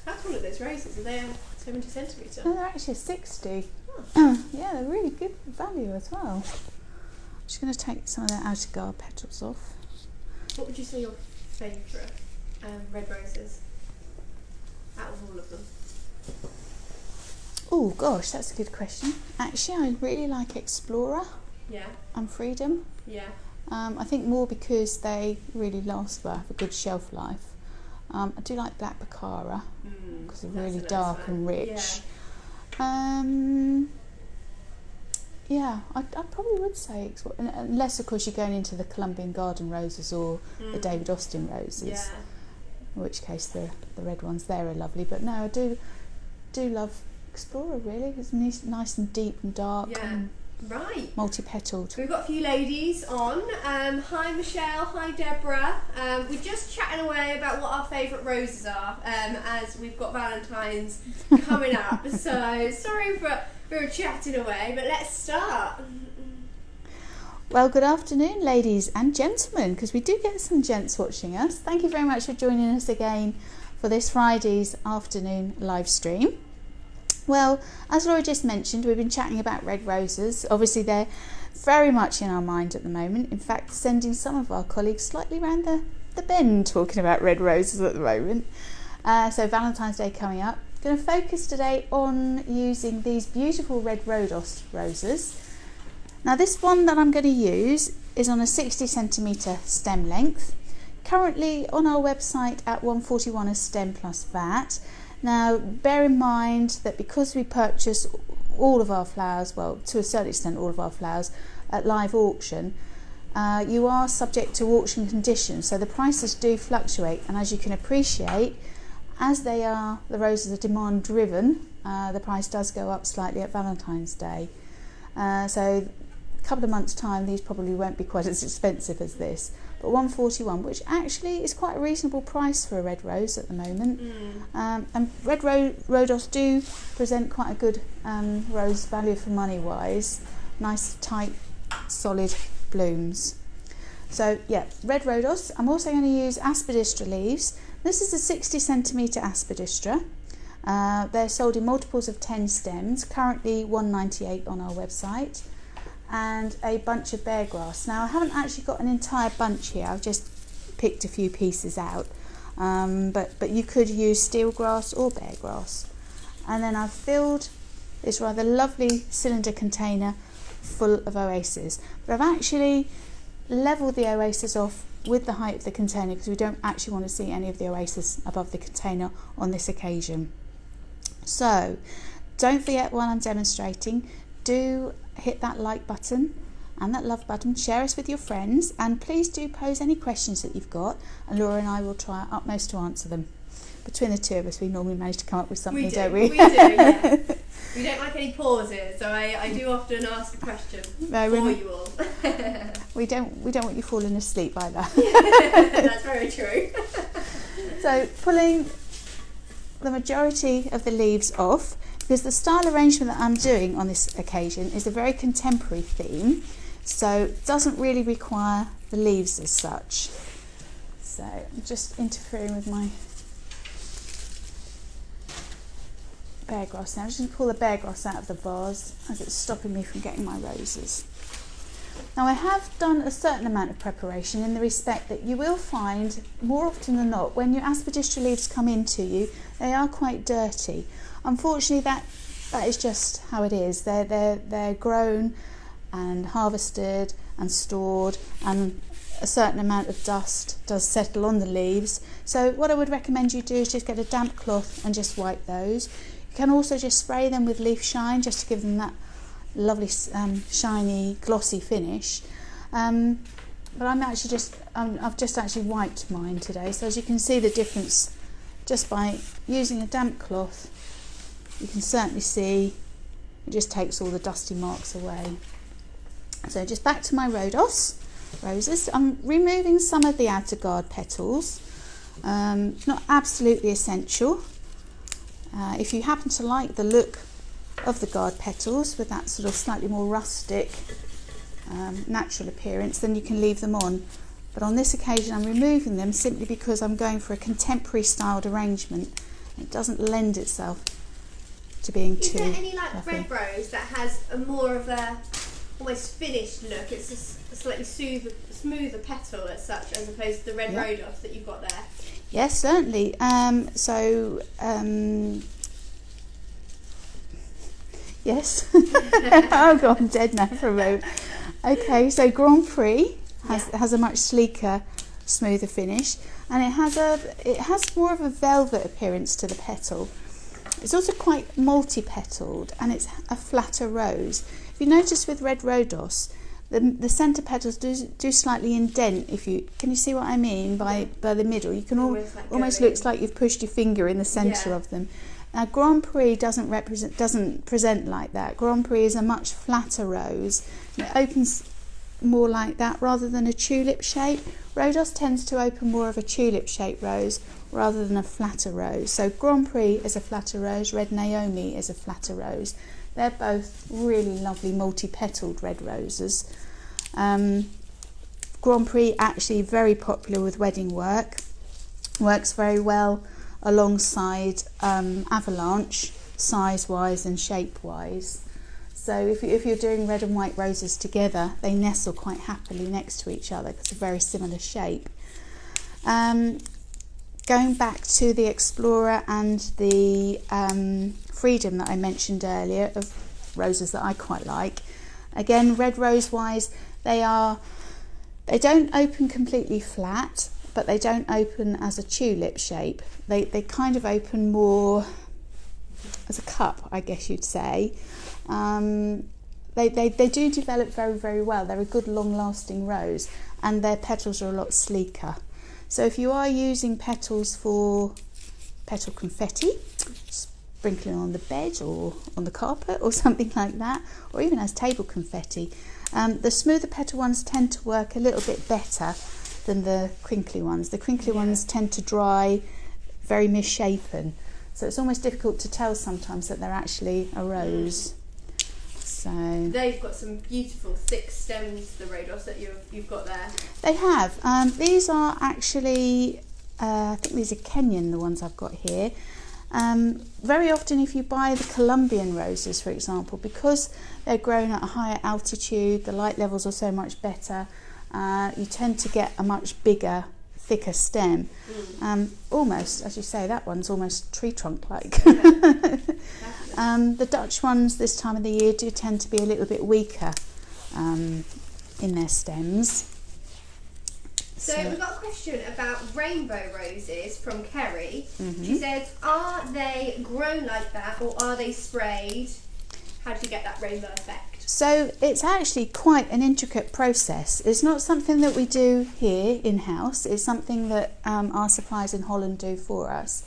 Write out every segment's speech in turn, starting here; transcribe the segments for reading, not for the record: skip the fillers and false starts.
How tall are those roses? Are they 70 centimetre? No, they're actually 60. Oh. Yeah, they're really good value as well. I'm just going to take some of the outer guard petals off. What would you say your favourite red roses out of all of them? Oh gosh, that's a good question. Actually, I really like Explorer Yeah. and Freedom. Yeah. I think more because they really last, well, have a good shelf life. I do like Black Baccara because they're really dark and rich. Yeah, I probably would say, unless of course you're going into the Colombian Garden roses or the David Austin roses, in which case the red ones there are lovely. But no, I do love Explorer, really. It's nice and deep and dark. Yeah. And right. Multi-petalled. We've got a few ladies on. Hi Michelle, hi Deborah. We're just chatting away about what our favourite roses are, as we've got Valentine's coming up. So sorry for chatting away, but let's start. Well, good afternoon, ladies and gentlemen, because we do get some gents watching us. Thank you very much for joining us again for this Friday's afternoon live stream. Well, as Laura just mentioned, we've been chatting about red roses. Obviously, they're very much in our mind at the moment. In fact, sending some of our colleagues slightly around the bend talking about red roses at the moment. So Valentine's Day coming up. Going to focus today on using these beautiful red rhodos roses. Now, this one that I'm going to use is on a 60 centimetre stem length. Currently on our website at £141 a stem plus VAT. Now, bear in mind that because we purchase all of our flowers, well, to a certain extent all of our flowers, at live auction, you are subject to auction conditions, so the prices do fluctuate, and as you can appreciate, as the roses are demand driven, the price does go up slightly at Valentine's Day. So a couple of months' time, these probably won't be quite as expensive as this. But £141, which actually is quite a reasonable price for a red rose at the moment. And red rhodos do present quite a good rose value for money wise. Nice, tight, solid blooms. So yeah, red rhodos. I'm also going to use Aspidistra leaves. This is a 60 centimetre Aspidistra. They're sold in multiples of 10 stems, currently £1.98 on our website. And a bunch of beargrass. Now, I haven't actually got an entire bunch here, I've just picked a few pieces out, but you could use steelgrass or beargrass. And then I've filled this rather lovely cylinder container full of oasis, but I've actually levelled the oasis off with the height of the container because we don't actually want to see any of the oasis above the container on this occasion. So don't forget, while I'm demonstrating, do hit that like button and that love button, share us with your friends, and please do pose any questions that you've got, and Laura and I will try our utmost to answer them. Between the two of us, we normally manage to come up with something, don't we? We do, yeah. We don't like any pauses, so I do often ask a question for you all. we don't want you falling asleep either. That's very true. So pulling the majority of the leaves off, because the style arrangement that I'm doing on this occasion is a very contemporary theme, so it doesn't really require the leaves as such. So I'm just interfering with my beargrass now. I'm just going to pull the beargrass out of the vase as it's stopping me from getting my roses. Now, I have done a certain amount of preparation in the respect that you will find more often than not when your Aspidistra leaves come into you, they are quite dirty. Unfortunately, that is just how it is. They're grown and harvested and stored, and a certain amount of dust does settle on the leaves. So what I would recommend you do is just get a damp cloth and just wipe those. You can also just spray them with leaf shine just to give them that lovely shiny glossy finish. But I've just actually wiped mine today, so as you can see the difference just by using a damp cloth. You can certainly see it just takes all the dusty marks away. So just back to my roses. I'm removing some of the outer guard petals. Not absolutely essential. If you happen to like the look of the guard petals with that sort of slightly more rustic natural appearance, then you can leave them on. but on this occasion I'm removing them simply because I'm going for a contemporary styled arrangement. It doesn't lend itself to being Is too there any like fluffy. red rose that has a more of a almost finished look? It's a slightly smoother petal as such, as opposed to the red rhodos that you've got there. Yes, certainly. Yes. Oh God, I'm dead now for a moment. Okay, so Grand Prix has a much sleeker, smoother finish, and it has more of a velvet appearance to the petal. It's also quite multi-petaled, and it's a flatter rose. If you notice with red rhodos, the centre petals do slightly indent. Can you see what I mean by the middle? You can almost looks like you've pushed your finger in the centre of them. Now Grand Prix doesn't present like that. Grand Prix is a much flatter rose. It opens more like that rather than a tulip shape. Rhodos tends to open more of a tulip shaped rose rather than a flatter rose. So Grand Prix is a flatter rose, Red Naomi is a flatter rose. They're both really lovely multi-petaled red roses. Grand Prix actually very popular with wedding work. Works very well alongside Avalanche, size-wise and shape-wise. So if you're doing red and white roses together, they nestle quite happily next to each other because they're very similar shape. Going back to the Explorer and the Freedom that I mentioned earlier, of roses that I quite like. Again, red rose wise, they don't open completely flat, but they don't open as a tulip shape. They kind of open more as a cup, I guess you'd say. They do develop very, very well. They're a good long-lasting rose, and their petals are a lot sleeker. So if you are using petals for petal confetti, sprinkling on the bed or on the carpet or something like that, or even as table confetti, the smoother petal ones tend to work a little bit better than the crinkly ones. The crinkly ones tend to dry very misshapen, so it's almost difficult to tell sometimes that they're actually a rose. So they've got some beautiful thick stems, the rhodos that you've got there. They have. These are actually, I think these are Kenyan, the ones I've got here. Very often if you buy the Colombian roses, for example, because they're grown at a higher altitude, the light levels are so much better, you tend to get a much bigger, thicker stem. Almost, as you say, that one's almost tree trunk-like. The Dutch ones this time of the year do tend to be a little bit weaker in their stems. So we've got a question about rainbow roses from Kerry. She says, are they grown like that or are they sprayed? How do you get that rainbow effect? So it's actually quite an intricate process. It's not something that we do here in-house. It's something that our suppliers in Holland do for us.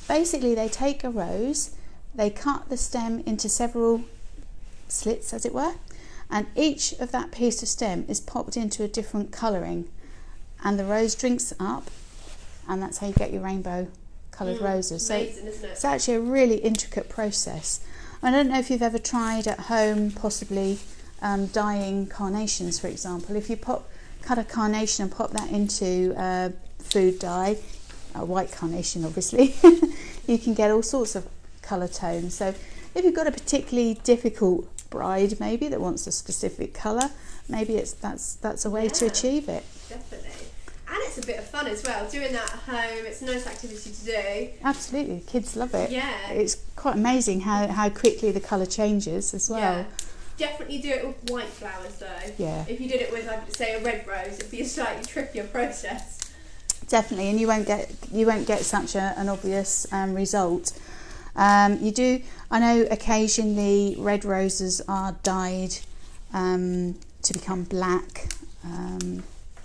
Basically, they take a rose, they cut the stem into several slits, as it were, and each of that piece of stem is popped into a different colouring, and the rose drinks up, and that's how you get your rainbow coloured roses. Amazing, isn't it? It's actually a really intricate process. I don't know if you've ever tried at home possibly dyeing carnations, for example. If you cut a carnation and pop that into food dye, a white carnation obviously, you can get all sorts of colour tones. So if you've got a particularly difficult bride maybe that wants a specific colour, maybe that's a way to achieve it. Definitely. And it's a bit of fun as well, doing that at home. It's a nice activity to do. Absolutely, kids love it. Yeah. It's quite amazing how quickly the colour changes as well. Yeah. Definitely do it with white flowers though. Yeah. If you did it with, say, a red rose, it'd be a slightly trickier process. Definitely, and you won't get such an obvious result. You do. I know occasionally red roses are dyed to become black.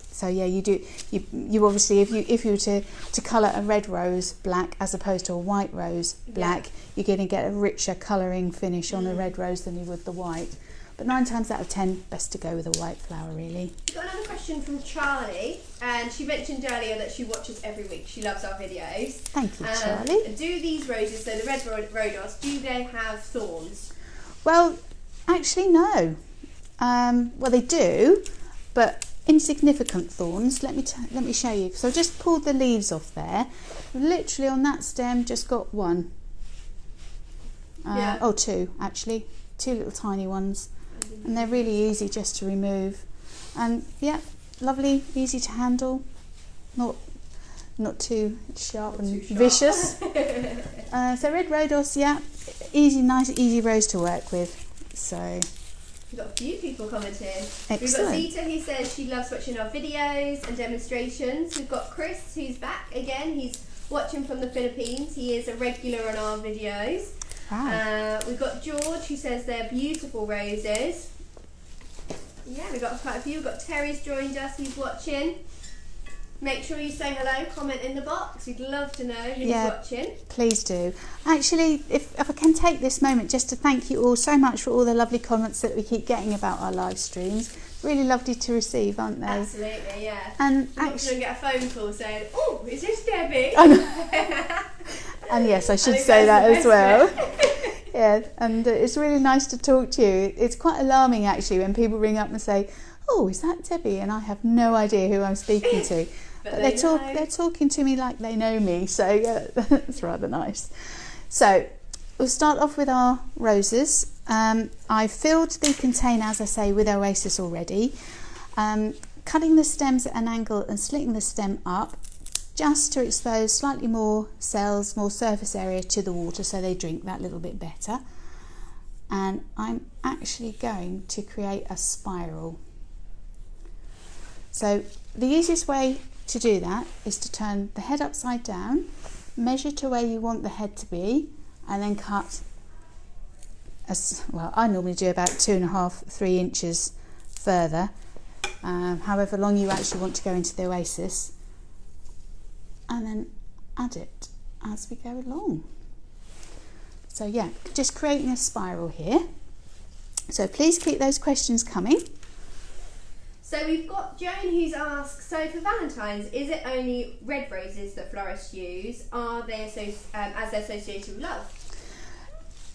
So yeah, you do. You obviously, if you were to colour a red rose black as opposed to a white rose black, you're going to get a richer colouring finish on a red rose than you would the white. But 9 times out of 10, best to go with a white flower, really. We've got another question from Charlie, and she mentioned earlier that she watches every week. She loves our videos. Thank you, Charlie. Do these roses, so the red rhodos, do they have thorns? Well, actually, no. Well, they do, but insignificant thorns. Let me show you. So I've just pulled the leaves off there. Literally on that stem, just got one. Oh, two actually. Two little tiny ones, and they're really easy just to remove. And yeah, lovely, easy to handle. Not too sharp and vicious. So red rhodos, yeah, easy, nice, easy rose to work with. So we've got a few people commenting. Excellent. We've got Zita who says she loves watching our videos and demonstrations. We've got Chris who's back again. He's watching from the Philippines. He is a regular on our videos. Wow. We've got George who says they're beautiful roses. Yeah, we've got quite a few. We've got Terry's joined us. He's watching. Make sure you say hello, comment in the box. We'd love to know who's watching. Please do. Actually, if I can take this moment just to thank you all so much for all the lovely comments that we keep getting about our live streams. Really lovely to receive, aren't they? Absolutely, yeah. And I'm actually going to get a phone call saying, "Oh, is this Debbie?" And yes, I should say that as well. Yeah, and it's really nice to talk to you. It's quite alarming actually when people ring up and say, "Oh, is that Debbie?" And I have no idea who I'm speaking to. But they're talking to me like they know me, so yeah, that's rather nice. So we'll start off with our roses. I filled the container, as I say, with Oasis already. Cutting the stems at an angle and slitting the stem up just to expose slightly more cells, more surface area to the water so they drink that little bit better. And I'm actually going to create a spiral. So the easiest way to do that is to turn the head upside down, measure to where you want the head to be, and then cut well, I normally do about 2.5–3 inches further, however long you actually want to go into the Oasis, and then add it as we go along. So yeah, just creating a spiral here. So please keep those questions coming. So we've got Joan who's asked, so for Valentine's, is it only red roses that florists use? Are they as they're associated with love?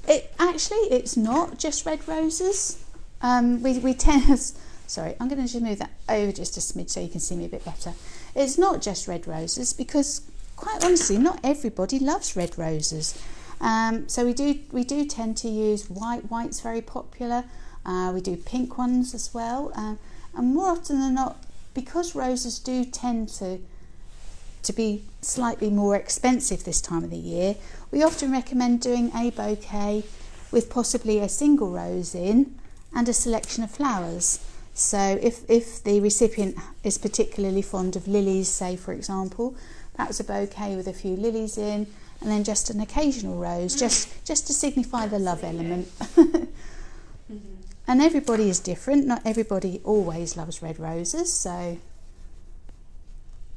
It's not just red roses. We tend, sorry, I'm going to just move that over just a smidge so you can see me a bit better. It's not just red roses because, quite honestly, not everybody loves red roses. So we do tend to use white. White's very popular. We do pink ones as well. And more often than not, because roses do tend to be slightly more expensive this time of the year, we often recommend doing a bouquet with possibly a single rose in and a selection of flowers. So if the recipient is particularly fond of lilies, say for example, perhaps a bouquet with a few lilies in and then just an occasional rose, just to signify the love element. And everybody is different. Not everybody always loves red roses, so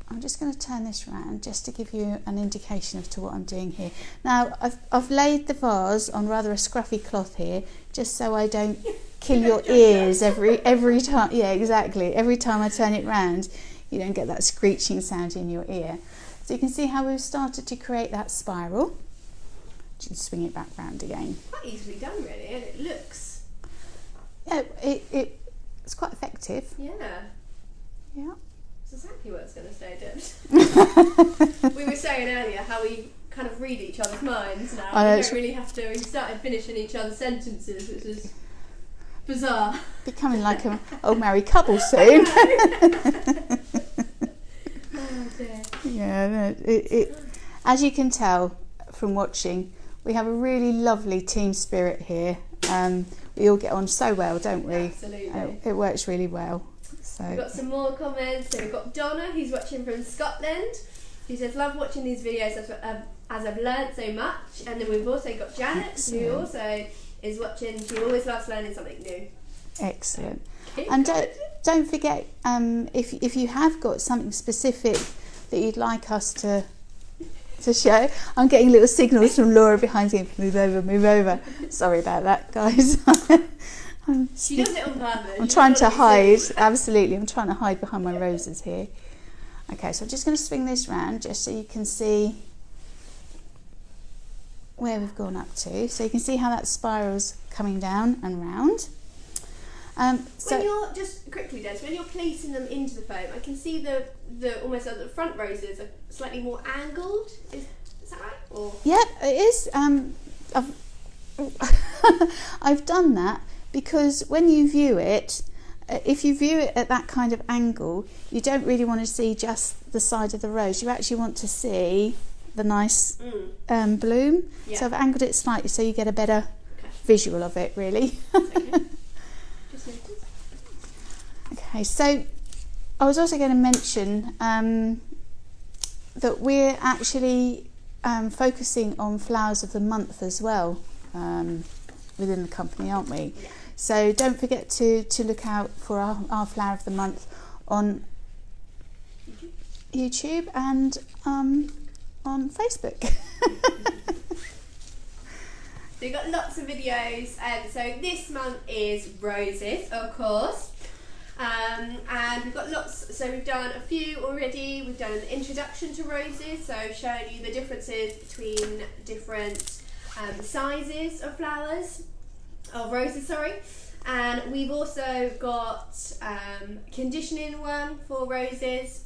I'm just going to turn this around just to give you an indication as to what I'm doing here. Now, I've laid the vase on rather a scruffy cloth here, just so I don't kill your ears every time. Yeah, exactly. Every time I turn it round, you don't get that screeching sound in your ear. So you can see how we've started to create that spiral. Just swing it back round again. Quite easily done, really, and it looks. Yeah, it's quite effective. Yeah. Yeah. That's exactly what I was going to say, Deb. We were saying earlier how we kind of read each other's minds now. We don't really have to. We started finishing each other's sentences, which is bizarre. Becoming like an old married couple soon. Oh dear. Yeah, as you can tell from watching, we have a really lovely team spirit here. We all get on so well, don't we? Absolutely. It works really well. So we've got some more comments. So we've got Donna, who's watching from Scotland. She says, love watching these videos as I've learned so much. And then we've also got Janet, Excellent. who also is watching. She always loves learning something new. Excellent. And don't forget, if you have got something specific that you'd like us to show. I'm getting little signals from Laura behind me. Move over. Sorry about that, guys. She does it on purpose. I'm trying to hide. Absolutely, I'm trying to hide behind my roses here. Okay, so I'm just going to swing this round just so you can see where we've gone up to. So you can see how that spiral's coming down and round. So when you're just quickly, Des, when you're placing them into the foam, I can see the almost like the front roses are slightly more angled. Is that right? Or yeah, it is. I've done that because when you view it, if you view it at that kind of angle, you don't really want to see just the side of the rose. You actually want to see the nice bloom. Yeah. So I've angled it slightly so you get a better visual of it, really. Okay. Just noticed. Okay, so I was also going to mention that we're actually focusing on flowers of the month as well within the company, aren't we? Yeah. So don't forget to look out for our flower of the month on YouTube and on Facebook. So we've got lots of videos. So this month is roses, of course. And we've got lots, so we've done a few already. We've done an introduction to roses, so showing you the differences between different sizes of roses, and we've also got conditioning one for roses.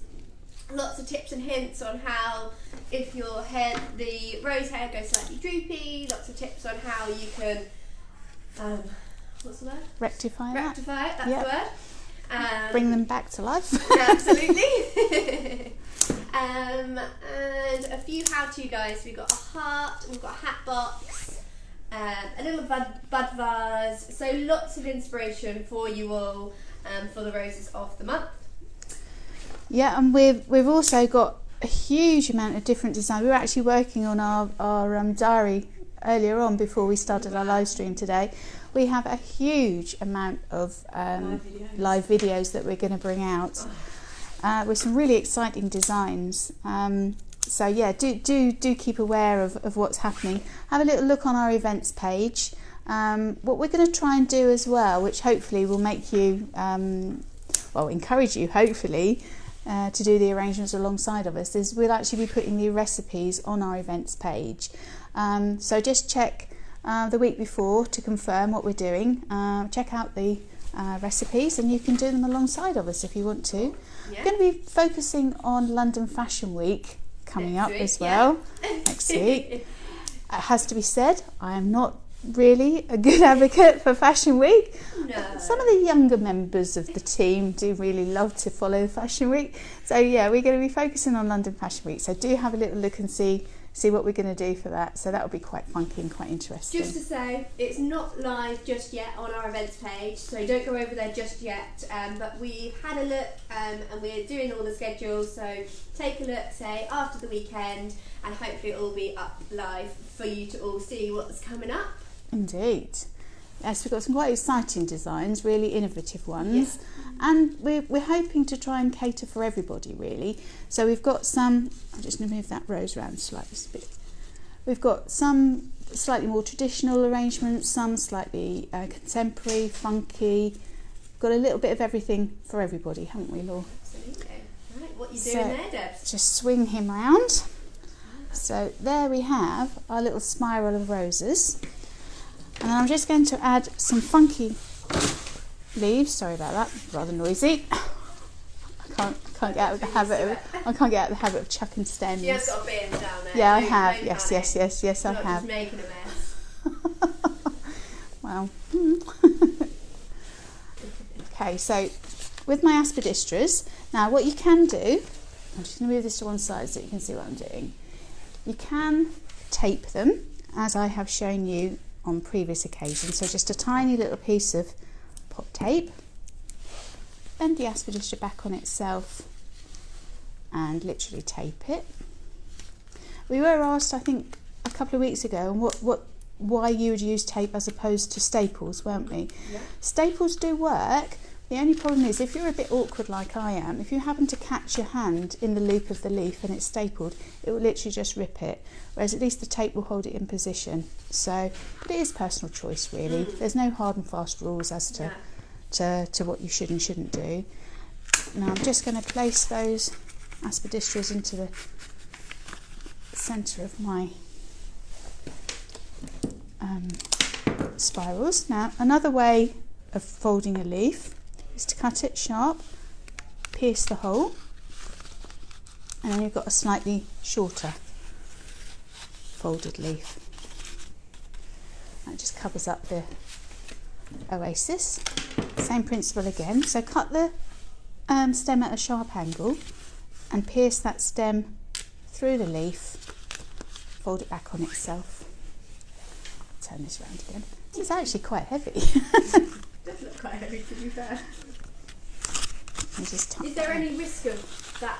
Lots of tips and hints on how, if your the rose hair goes slightly droopy, lots of tips on how you can what's the word? Rectify it, that's the word. Bring them back to life. Absolutely. And a few how-to guides. We've got a heart, we've got a hat box, a little bud vase. So lots of inspiration for you all for the roses of the month. Yeah, and we've also got a huge amount of different designs. We were actually working on our diary earlier on before we started our live stream today. We have a huge amount of live videos that we're going to bring out with some really exciting designs. So yeah, do keep aware of what's happening. Have a little look on our events page. What we're going to try and do as well, which hopefully will make you, encourage you hopefully to do the arrangements alongside of us, is we'll actually be putting the recipes on our events page. So just check the week before to confirm what we're doing. Check out the recipes and you can do them alongside of us if you want to. Yeah. We're going to be focusing on London Fashion Week coming Next up week, as well. Next week. It has to be said, I am not really a good advocate for Fashion Week. No. Some of the younger members of the team do really love to follow Fashion Week. So yeah, we're going to be focusing on London Fashion Week. So do have a little look and see what we're going to do for that. So that will be quite funky and quite interesting. Just to say, it's not live just yet on our events page, so don't go over there just yet. But we've had a look and we're doing all the schedules, so take a look, say, after the weekend, and hopefully it will be up live for you to all see what's coming up. Indeed. Yes, we've got some quite exciting designs, really innovative ones. Yeah. And we're hoping to try and cater for everybody, really. So we've got some, I'm just going to move that rose around slightly a bit. We've got some slightly more traditional arrangements, some slightly contemporary, funky. Got a little bit of everything for everybody, haven't we, Laura? Absolutely. Right, what are you doing there, Debs? Just swing him round. So there we have our little spiral of roses. And I'm just going to add some funky leaves. Sorry about that, rather noisy. I can't get out of the habit of chucking stems. You have got a bin down there. Yeah, I have. Yes, I have. Just making a mess. Well. Okay, so with my aspidistras, now what you can do, I'm just going to move this to one side so you can see what I'm doing. You can tape them, as I have shown you on previous occasions. So just a tiny little piece of pop tape, bend the aspidistra back on itself and literally tape it. We were asked, I think, a couple of weeks ago why you would use tape as opposed to staples, weren't we? Yeah. Staples do work. The only problem is if you're a bit awkward like I am, if you happen to catch your hand in the loop of the leaf and it's stapled, it will literally just rip it, whereas at least the tape will hold it in position. So, but it is personal choice really. There's no hard and fast rules as to what you should and shouldn't do. Now I'm just going to place those aspidistras into the centre of my spirals. Now another way of folding a leaf is to cut it sharp, pierce the hole, and then you've got a slightly shorter folded leaf. That just covers up the oasis. Same principle again. So cut the stem at a sharp angle and pierce that stem through the leaf, fold it back on itself. Turn this round again. It's actually quite heavy. It does look quite heavy, to be fair. Is there any risk of that,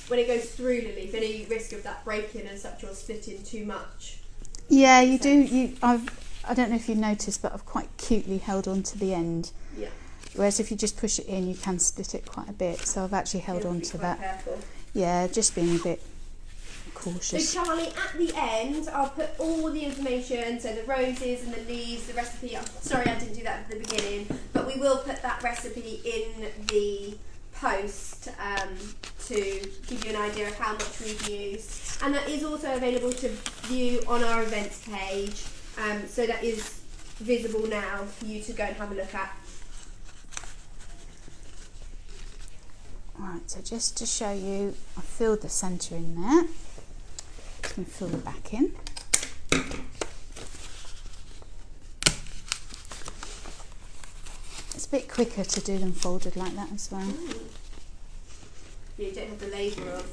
when it goes through the leaf, any risk of that breaking and such or splitting too much? Yeah, you do. I don't know if you've noticed, but I've quite cutely held on to the end. Yeah. Whereas if you just push it in, you can split it quite a bit. So I've actually held on to that. Careful. Yeah, just being a bit cautious. So Charlie, at the end, I'll put all the information, so the roses and the leaves, the recipe. I'm sorry I didn't do that at the beginning, but we will put that recipe in the post to give you an idea of how much we've used. And that is also available to view on our events page, so that is visible now for you to go and have a look at. Right, so just to show you, I filled the centre in there. Just going to fill the back in. It's a bit quicker to do them folded like that as well. You don't have the labour of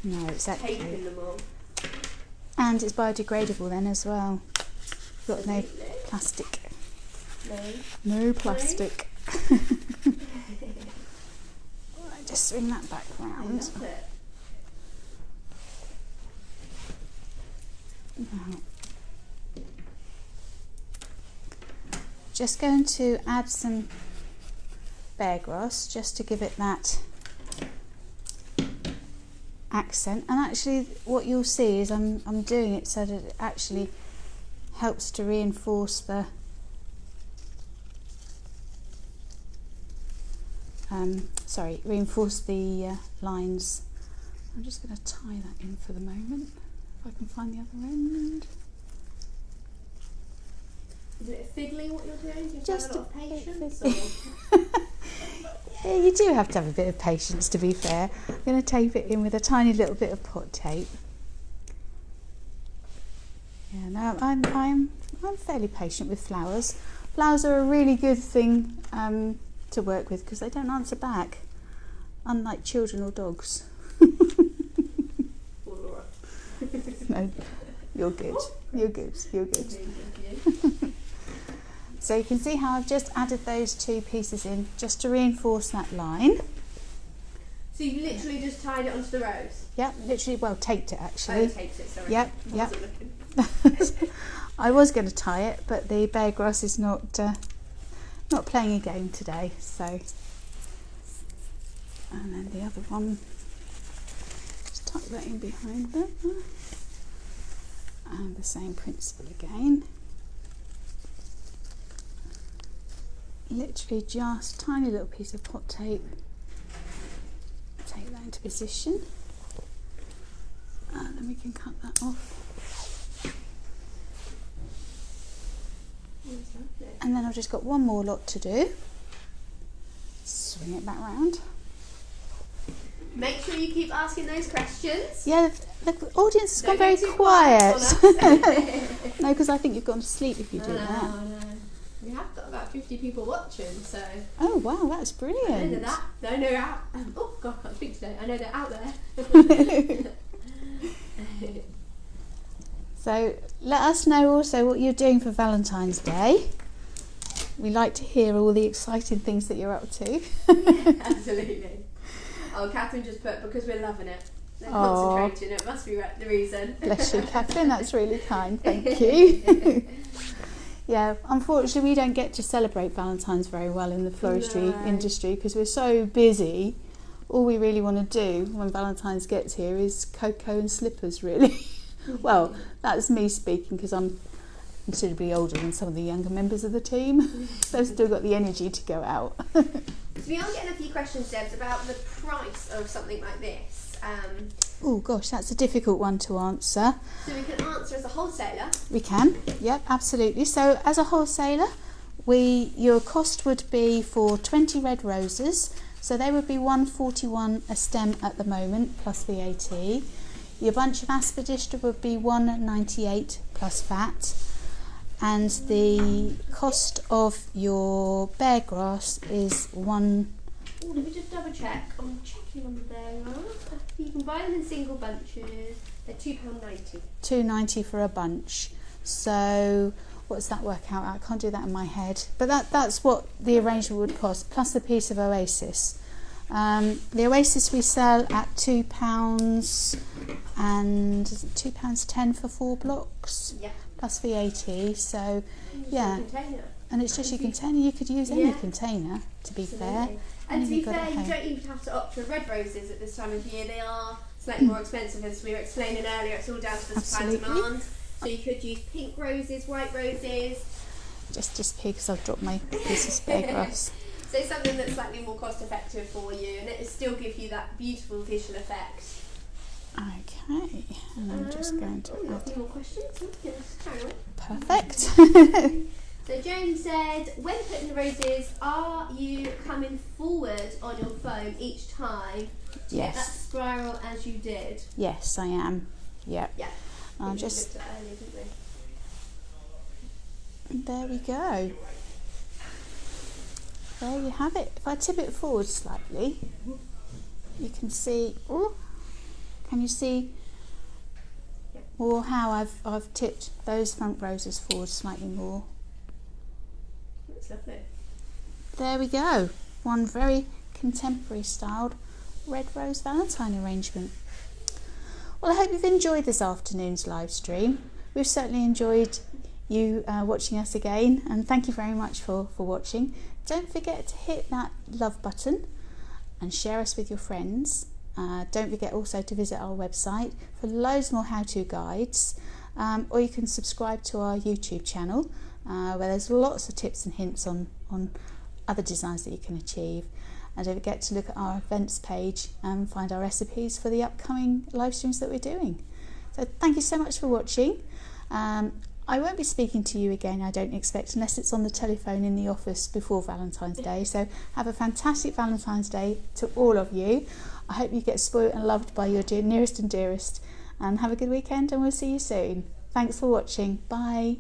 no, exactly. taping them all. And it's biodegradable then as well. You've got no plastic. No plastic. Right, just swing that back round. Now, just going to add some beargrass just to give it that accent, and actually what you'll see is I'm doing it so that it actually helps to reinforce the lines. I'm just going to tie that in for the moment. If I can find the other end. Is it fiddly what you're doing? Do you Just have a lot of patience? Yeah, you do have to have a bit of patience, to be fair. I'm going to tape it in with a tiny little bit of pot tape. Yeah, no, I'm fairly patient with flowers. Flowers are a really good thing to work with because they don't answer back, unlike children or dogs. No, you're good. You're good. You're good. So you can see how I've just added those two pieces in just to reinforce that line. So you literally just tied it onto the rose? Yep, literally, well, taped it actually. Oh, taped it, sorry. Yep, yep. I was going to tie it, but the beargrass is not playing a game today, so. And then the other one, just tuck that in behind there. And the same principle again. Literally just tiny little piece of pot tape. Take that into position. And then we can cut that off. And then I've just got one more lot to do. Swing it back round. Make sure you keep asking those questions. Yeah, the audience has gone very quiet. No, because I think you've gone to sleep if you do that. No. We have got about 50 people watching, so. Oh wow, that's brilliant. I know that. I know they're out. Oh God, I can't speak today. I know they're out there. So let us know also what you're doing for Valentine's Day. We like to hear all the exciting things that you're up to. Absolutely. Oh, Catherine just put, because we're loving it. They're concentrating, it must be the reason. Bless you, Catherine, that's really kind, thank you. Yeah, unfortunately we don't get to celebrate Valentine's very well in the floristry industry because we're so busy. All we really want to do when Valentine's gets here is cocoa and slippers, really. Well, that's me speaking because I'm considerably older than some of the younger members of the team. They've still got the energy to go out. So we are getting a few questions, Debs, about the price of something like this. Oh gosh, that's a difficult one to answer. So we can answer as a wholesaler. We can, yep, absolutely. So as a wholesaler, Your cost would be for 20 red roses, so they would be £1.41 a stem at the moment plus VAT. Your bunch of Aspidistra would be £1.98 plus VAT, and the cost of your Beargrass is Let me just double check. I'm checking on the Beargrass. You can buy them in single bunches. They're £2.90. £2.90 for a bunch. So what does that work out? I can't do that in my head, but that's what the arrangement would cost, plus the piece of Oasis. The Oasis we sell at £2 and £2.10 for 4 blocks, Yeah. plus VAT. So yeah, Container. and it's just your container. You could use any container, to be Absolutely. fair. And to be Anything fair, got at you home. don't even have to opt for red roses at this time of year. They are slightly more expensive, as we were explaining earlier. It's all down to the supply and Absolutely. demand. So you could use pink roses, white roses. Just because I've dropped my piece of Beargrass. So something that's slightly more cost effective for you, and it still gives you that beautiful visual effect. Okay, and I'm just going to Got a add. few more questions. Yes, carry on. Perfect. So Joan said, when putting the roses, are you coming forward on your phone each time to get that Yes. spiral as you did? Yes, I am. Yep. Yeah. I'm We just. looked at earlier, didn't we? There we go. There you have it. If I tip it forward slightly, you can see. Oh, can you see? Or how I've tipped those front roses forward slightly more. That's lovely. There we go. One very contemporary styled red rose Valentine arrangement. Well, I hope you've enjoyed this afternoon's live stream. We've certainly enjoyed you watching us again, and thank you very much for watching. Don't forget to hit that love button and share us with your friends. Don't forget also to visit our website for loads more how-to guides, or you can subscribe to our YouTube channel where there's lots of tips and hints on other designs that you can achieve. And don't forget to look at our events page and find our recipes for the upcoming live streams that we're doing. So thank you so much for watching. I won't be speaking to you again, I don't expect, unless it's on the telephone in the office before Valentine's Day. So have a fantastic Valentine's Day to all of you. I hope you get spoiled and loved by your nearest and dearest. And have a good weekend, and we'll see you soon. Thanks for watching. Bye.